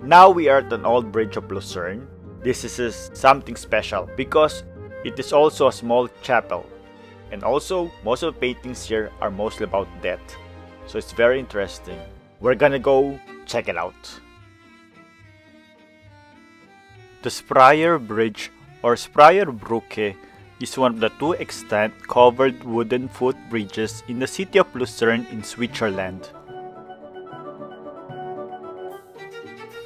Now we are at an old bridge of Lucerne. This is something special because it is also a small chapel. And also, most of the paintings here are mostly about death. So it's very interesting. We're gonna go check it out. The Spryer Bridge or Spryer Brücke is one of the two extant covered wooden footbridges in the city of Lucerne in Switzerland.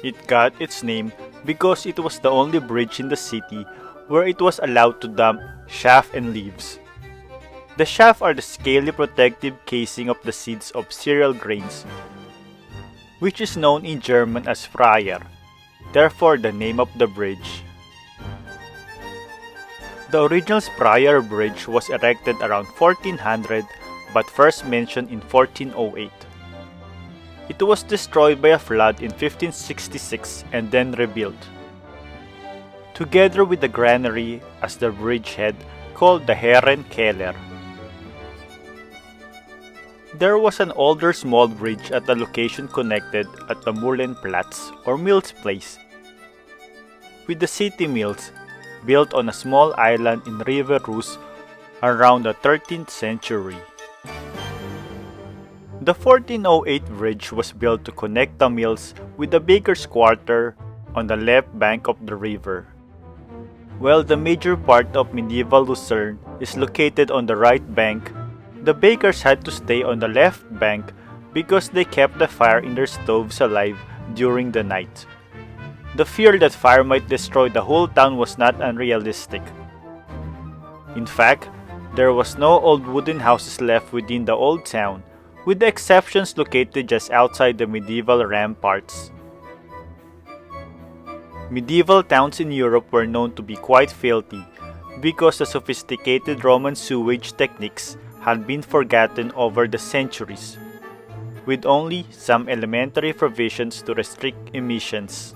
It got its name because it was the only bridge in the city where it was allowed to dump chaff and leaves. The chaff are the scaly protective casing of the seeds of cereal grains, which is known in German as Spryer, therefore the name of the bridge. The original Spryer Bridge was erected around 1400 but first mentioned in 1408. It was destroyed by a flood in 1566 and then rebuilt, together with the granary as the bridgehead called the Herrenkeller. There was an older small bridge at the location connected at the Mühlenplatz or Mill's Place with the city mills, built on a small island in River Rus around the 13th century. The 1408 bridge was built to connect the mills with the baker's quarter on the left bank of the river, while the major part of medieval Lucerne is located on the right bank. The bakers had to stay on the left bank because they kept the fire in their stoves alive during the night. The fear that fire might destroy the whole town was not unrealistic. In fact, there was no old wooden houses left within the old town, with the exceptions located just outside the medieval ramparts. Medieval towns in Europe were known to be quite filthy because the sophisticated Roman sewage techniques had been forgotten over the centuries, with only some elementary provisions to restrict emissions.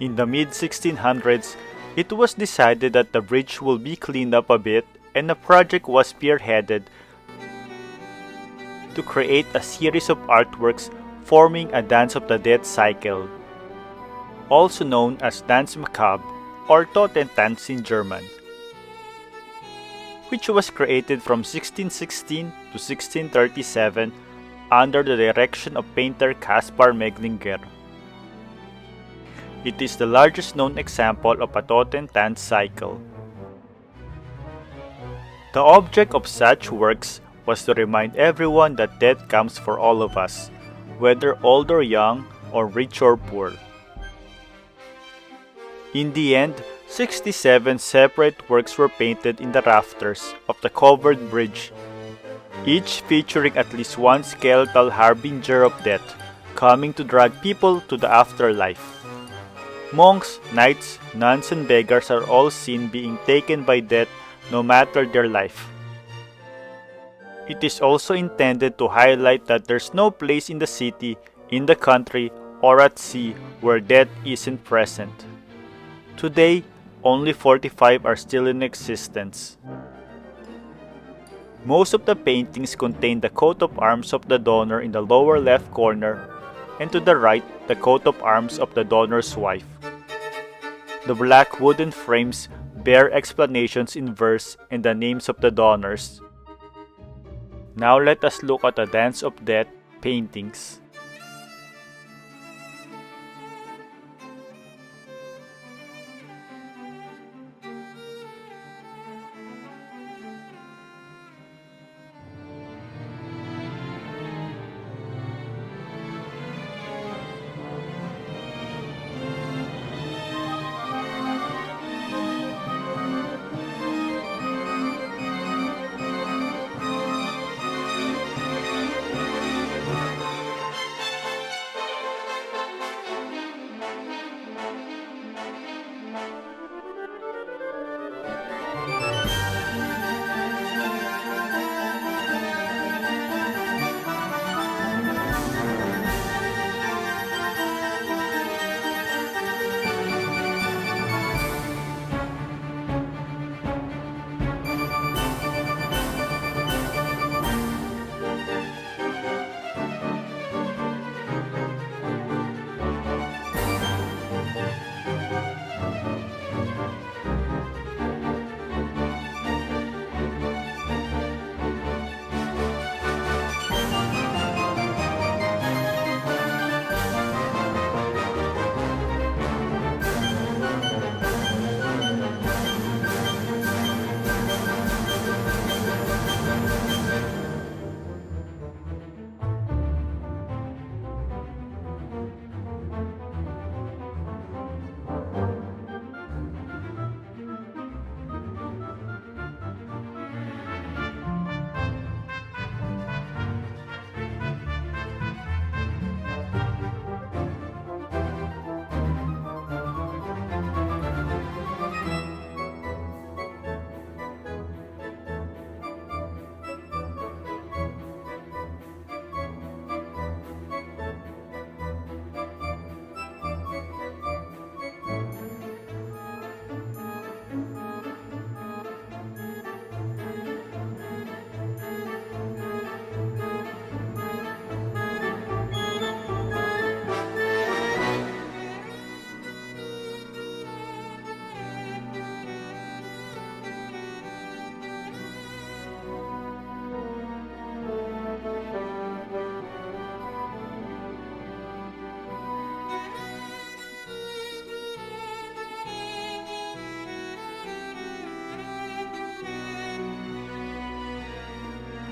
In the mid-1600s, it was decided that the bridge will be cleaned up a bit, and a project was spearheaded to create a series of artworks forming a Dance of the Dead cycle, also known as Dance macabre or Totentanz in German, which was created from 1616 to 1637 under the direction of painter Caspar Meglinger. It is the largest known example of a Totentanz cycle. The object of such works was to remind everyone that death comes for all of us, whether old or young, or rich or poor. In the end, 67 separate works were painted in the rafters of the covered bridge, each featuring at least one skeletal harbinger of death, coming to drag people to the afterlife. Monks, knights, nuns, and beggars are all seen being taken by death no matter their life. It is also intended to highlight that there's no place in the city, in the country, or at sea where death isn't present. Today, only 45 are still in existence. Most of the paintings contain the coat of arms of the donor in the lower left corner, and to the right, the coat of arms of the donor's wife. The black wooden frames bear explanations in verse and the names of the donors. Now let us look at the Dance of Death paintings.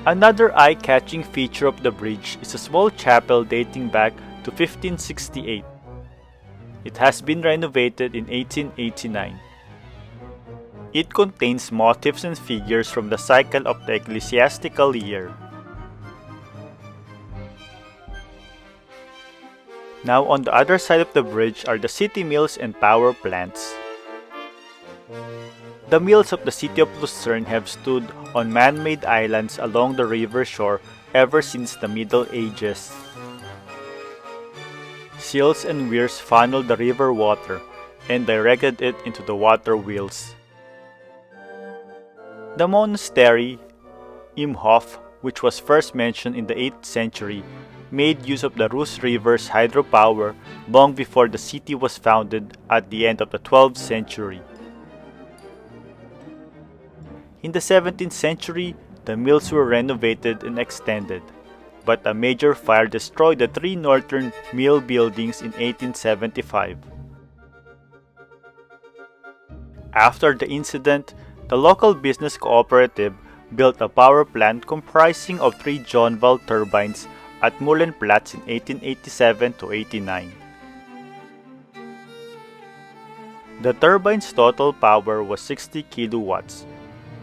Another eye-catching feature of the bridge is a small chapel dating back to 1568. It has been renovated in 1889. It contains motifs and figures from the cycle of the ecclesiastical year. Now on the other side of the bridge are the city mills and power plants. The mills of the city of Lucerne have stood on man-made islands along the river shore ever since the Middle Ages. Seals and weirs funneled the river water and directed it into the water wheels. The monastery, Imhof, which was first mentioned in the 8th century, made use of the Rus River's hydropower long before the city was founded at the end of the 12th century. In the 17th century, the mills were renovated and extended, but a major fire destroyed the 3 northern mill buildings in 1875. After the incident, the local business cooperative built a power plant comprising of 3 John valve turbines at Mullenplatz in 1887 to 89. The turbine's total power was 60 kilowatts,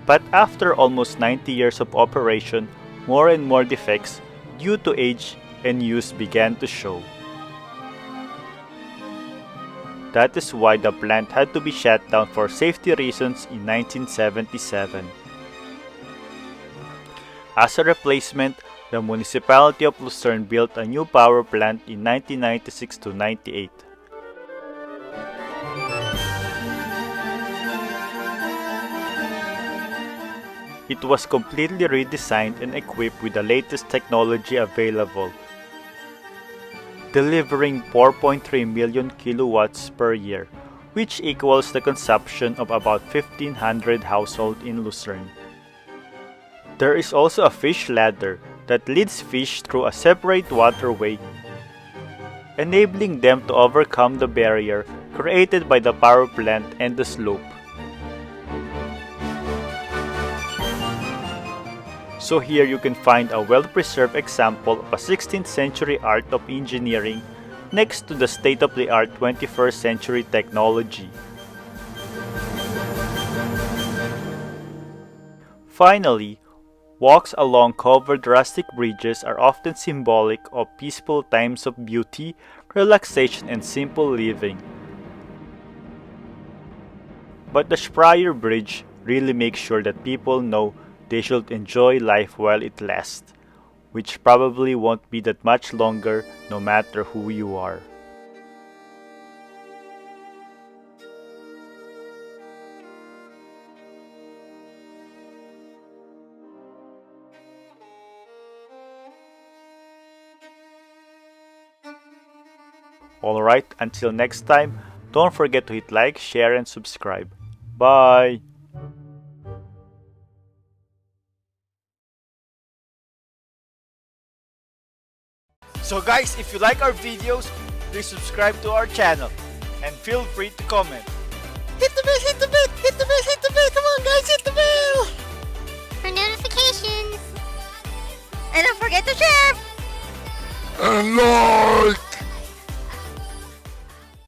but after almost 90 years of operation, more and more defects due to age and use began to show. That is why the plant had to be shut down for safety reasons in 1977. As a replacement, the municipality of Lucerne built a new power plant in 1996 to 98. It was completely redesigned and equipped with the latest technology available, delivering 4.3 million kilowatts per year, which equals the consumption of about 1,500 households in Lucerne. There is also a fish ladder that leads fish through a separate waterway, enabling them to overcome the barrier created by the power plant and the slope. So here you can find a well-preserved example of a 16th century art of engineering next to the state-of-the-art 21st century technology. Finally, walks along covered rustic bridges are often symbolic of peaceful times of beauty, relaxation, and simple living. But the Spryer Bridge really makes sure that people know they should enjoy life while it lasts, which probably won't be that much longer no matter who you are. Alright, until next time, don't forget to hit like, share, and subscribe. Bye! So guys, if you like our videos, please subscribe to our channel and feel free to comment. Hit the bell, hit the bell, hit the bell, hit the bell. Come on guys, hit the bell. For notifications. And don't forget to share. And love.